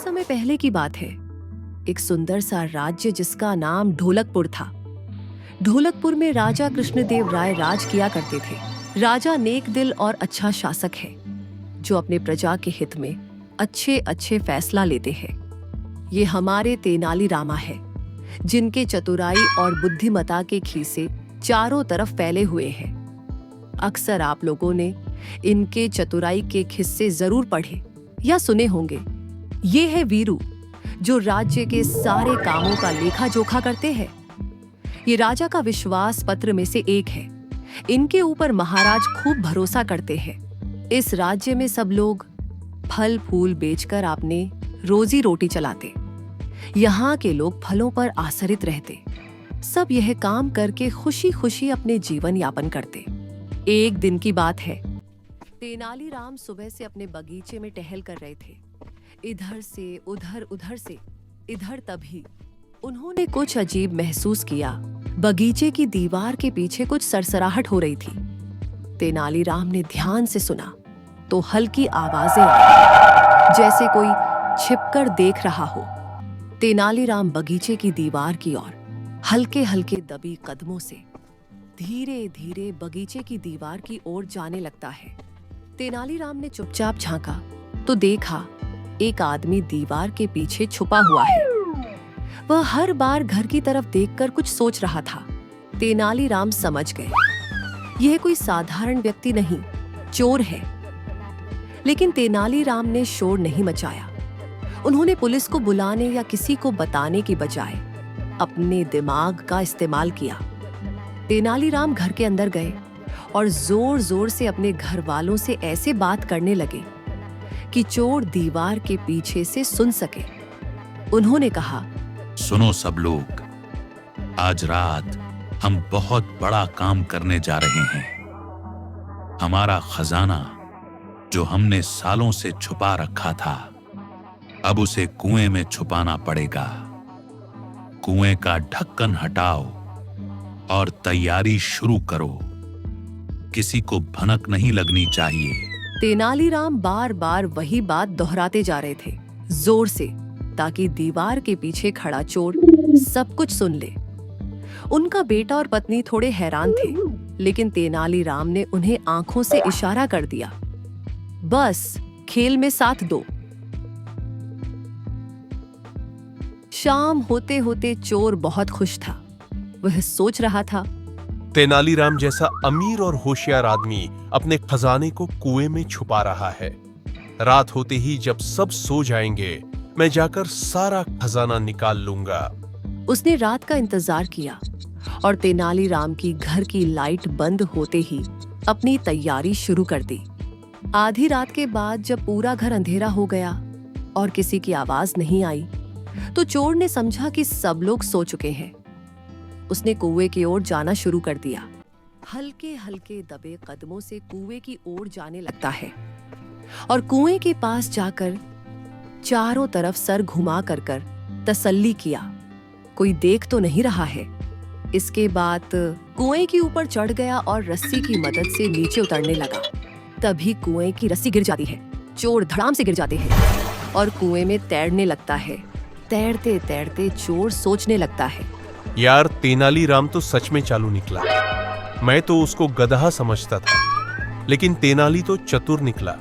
समय पहले की बात है। एक सुंदर सा राज्य जिसका नाम ढोलकपुर था। ढोलकपुर में राजा कृष्णदेव राय राज किया करते थे। राजा नेक दिल और अच्छा शासक है, जो अपने प्रजा के हित में अच्छे अच्छे फैसला लेते हैं। ये हमारे तेनाली रामा है, जिनके चतुराई और बुद्धिमता के खीसे चारों तरफ फैले हुए हैं। अक्सर आप लोगों ने इनके चतुराई के किस्से जरूर पढ़े या सुने होंगे। ये है वीरू, जो राज्य के सारे कामों का लेखा जोखा करते हैं। ये राजा का विश्वास पत्र में से एक है। इनके ऊपर महाराज खूब भरोसा करते हैं। इस राज्य में सब लोग फल फूल बेचकर अपने रोजी रोटी चलाते। यहाँ के लोग फलों पर आश्रित रहते। सब यह काम करके खुशी खुशी अपने जीवन यापन करते। एक दिन की बात है, तेनालीराम सुबह से अपने बगीचे में टहल कर रहे थे। इधर से उधर, उधर से इधर। तभी उन्होंने कुछ अजीब महसूस किया। बगीचे की दीवार के पीछे कुछ सरसराहट हो रही थी। तेनालीराम ने ध्यान से सुना तो हल्की आवाजें आई, जैसे कोई छिपकर देख रहा हो। तेनालीराम बगीचे की दीवार की ओर हल्के हल्के दबी कदमों से धीरे धीरे बगीचे की दीवार की ओर जाने लगता है। तेनालीराम ने चुपचाप झांका तो देखा एक आदमी दीवार के पीछे छुपा हुआ है। वह हर बार घर की तरफ देखकर कुछ सोच रहा था। तेनालीराम समझ गए, यह कोई साधारण व्यक्ति नहीं, चोर है। लेकिन तेनालीराम ने शोर नहीं मचाया। उन्होंने पुलिस को बुलाने या किसी को बताने की बजाय अपने दिमाग का इस्तेमाल किया। तेनालीराम घर के अंदर गए और जोर जोर से अपने घर वालों से ऐसे बात करने लगे कि चोर दीवार के पीछे से सुन सके। उन्होंने कहा, सुनो सब लोग, आज रात हम बहुत बड़ा काम करने जा रहे हैं। हमारा खजाना जो हमने सालों से छुपा रखा था, अब उसे कुएं में छुपाना पड़ेगा। कुएं का ढक्कन हटाओ और तैयारी शुरू करो। किसी को भनक नहीं लगनी चाहिए। तेनालीराम बार बार वही बात दोहराते जा रहे थे, जोर से, ताकि दीवार के पीछे खड़ा चोर सब कुछ सुन ले। उनका बेटा और पत्नी थोड़े हैरान थे, लेकिन तेनालीराम ने उन्हें आंखों से इशारा कर दिया, बस खेल में साथ दो। शाम होते होते चोर बहुत खुश था। वह सोच रहा था, तेनालीराम जैसा अमीर और होशियार आदमी अपने खजाने को कुएं में छुपा रहा है। रात होते ही जब सब सो जाएंगे, मैं जाकर सारा खजाना निकाल लूंगा। उसने रात का इंतजार किया और तेनालीराम की घर की लाइट बंद होते ही अपनी तैयारी शुरू कर दी। आधी रात के बाद जब पूरा घर अंधेरा हो गया और किसी की आवाज नहीं आई, तो चोर ने समझा कि सब लोग सो चुके हैं। उसने कुएं की ओर जाना शुरू कर दिया। हल्के हल्के दबे कदमों से कुएं की ओर जाने लगता है और कुएं के पास जाकर चारों तरफ सर घुमा कर तसल्ली किया, कोई देख तो नहीं रहा है। इसके बाद कुएं के ऊपर चढ़ गया और रस्सी की मदद से नीचे उतरने लगा। तभी कुएं की रस्सी गिर जाती है। चोर धड़ाम से गिर जाते हैं और कुएं में तैरने लगता है। तैरते तैरते चोर सोचने लगता है, यार, तेनालीराम तो सच में चालू निकला। मैं तो उसको गधा समझता था, लेकिन तेनाली तो चतुर निकला।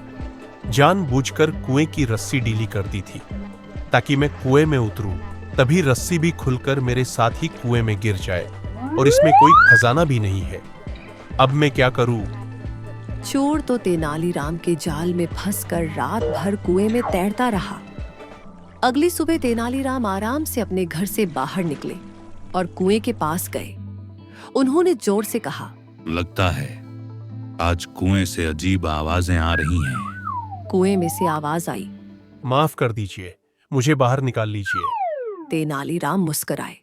जानबूझकर कुएं की रस्सी ढीली कर दी थी ताकि मैं कुएं में उतरूं। तभी रस्सी भी खुलकर मेरे साथ ही कुएं में गिर जाए और इसमें कोई खजाना भी नहीं है। अब मैं क्या करूं? चोर तो तेनालीराम के जाल में फंसकर रात भर कुएं में तैरता रहा। अगली सुबह तेनालीराम आराम से अपने घर से बाहर निकले और कुएं के पास गए। उन्होंने जोर से कहा, लगता है आज कुएं से अजीब आवाजें आ रही हैं। कुएं में से आवाज आई, माफ कर दीजिए, मुझे बाहर निकाल लीजिए। तेनालीराम मुस्कुराए।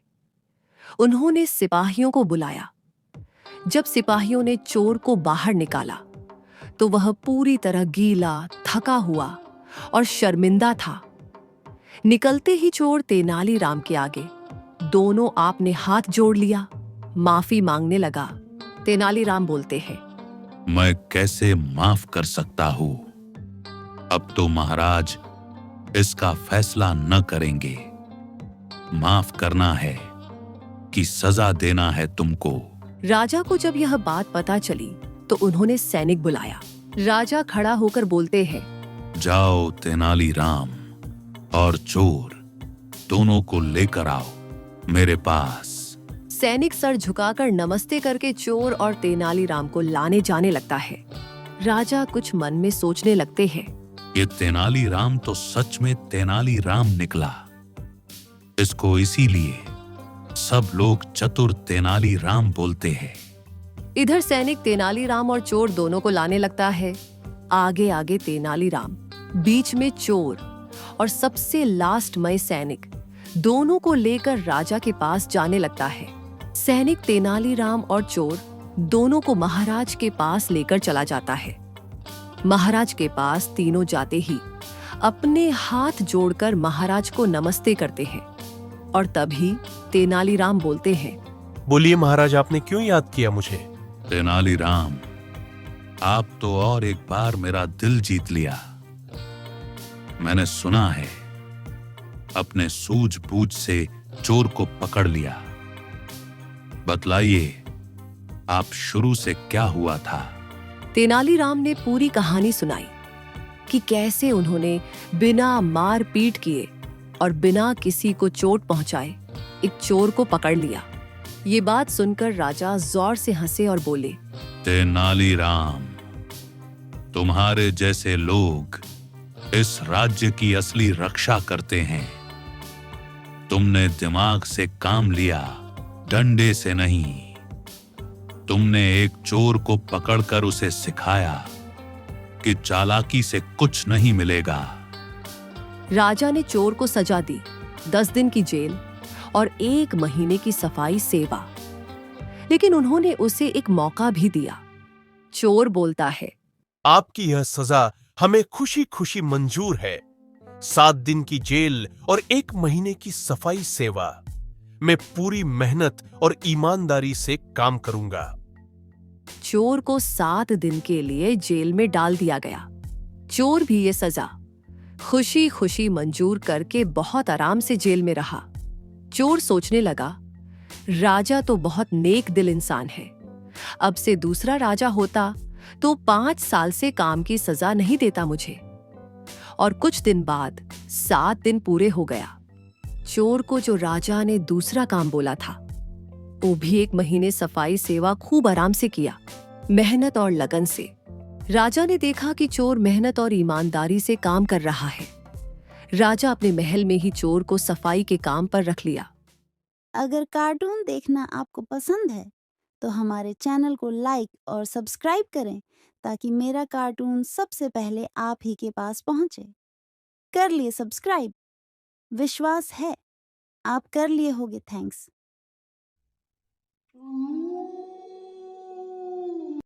उन्होंने सिपाहियों को बुलाया। जब सिपाहियों ने चोर को बाहर निकाला तो वह पूरी तरह गीला, थका हुआ और शर्मिंदा था। निकलते ही चोर तेनालीराम के आगे दोनों आपने हाथ जोड़ लिया, माफी मांगने लगा। तेनालीराम बोलते हैं, मैं कैसे माफ कर सकता हूं? अब तो महाराज इसका फैसला न करेंगे। माफ करना है कि सजा देना है तुमको। राजा को जब यह बात पता चली तो उन्होंने सैनिक बुलाया। राजा खड़ा होकर बोलते हैं, जाओ तेनालीराम और चोर दोनों को लेकर आओ मेरे पास। सैनिक सर झुकाकर नमस्ते करके चोर और तेनालीराम को लाने जाने लगता है। राजा कुछ मन में सोचने लगते हैं, ये तेनालीराम तो सच में तेनालीराम निकला। इसको इसीलिए सब लोग चतुर तेनालीराम बोलते हैं। इधर सैनिक तेनालीराम और चोर दोनों को लाने लगता है। आगे आगे तेनालीराम, बीच में चोर और सबसे लास्ट में सैनिक, दोनों को लेकर राजा के पास जाने लगता है। सैनिक तेनालीराम और चोर दोनों को महाराज के पास लेकर चला जाता है। महाराज के पास तीनों जाते ही अपने हाथ जोड़कर महाराज को नमस्ते करते हैं और तभी तेनालीराम बोलते हैं, बोलिए महाराज, आपने क्यों याद किया मुझे? तेनालीराम, आप तो और एक बार मेरा दिल जीत लिया। मैंने सुना है अपने सूझबूझ से चोर को पकड़ लिया। बतलाइए, आप शुरू से क्या हुआ था? तेनालीराम ने पूरी कहानी सुनाई कि कैसे उन्होंने बिना मार पीट किए और बिना किसी को चोट पहुंचाए एक चोर को पकड़ लिया। ये बात सुनकर राजा जोर से हंसे और बोले, तेनालीराम, तुम्हारे जैसे लोग इस राज्य की असली रक्षा करते हैं। तुमने दिमाग से काम लिया, डंडे से नहीं। तुमने एक चोर को पकड़कर उसे सिखाया कि चालाकी से कुछ नहीं मिलेगा। राजा ने चोर को सजा दी, 10 दिन की जेल और 1 महीने की सफाई सेवा। लेकिन उन्होंने उसे एक मौका भी दिया। चोर बोलता है, आपकी यह सजा हमें खुशी खुशी मंजूर है। 7 दिन की जेल और 1 महीने की सफाई सेवा। मैं पूरी मेहनत और ईमानदारी से काम करूंगा। चोर को 7 दिन के लिए जेल में डाल दिया गया। चोर भी ये सजा खुशी खुशी मंजूर करके बहुत आराम से जेल में रहा। चोर सोचने लगा, राजा तो बहुत नेक दिल इंसान है। अब से दूसरा राजा होता तो 5 साल से काम की सजा नहीं देता मुझे। और कुछ दिन बाद 7 दिन पूरे हो गया। चोर को जो राजा ने दूसरा काम बोला था, वो भी 1 महीने सफाई सेवा खूब आराम से किया, मेहनत और लगन से। राजा ने देखा कि चोर मेहनत और ईमानदारी से काम कर रहा है। राजा अपने महल में ही चोर को सफाई के काम पर रख लिया। अगर कार्टून देखना आपको पसंद है तो हमारे चैनल को लाइक और सब्सक्राइब करें ताकि मेरा कार्टून सबसे पहले आप ही के पास पहुंचे। कर लिए सब्सक्राइब? विश्वास है आप कर लिए होगे। थैंक्स।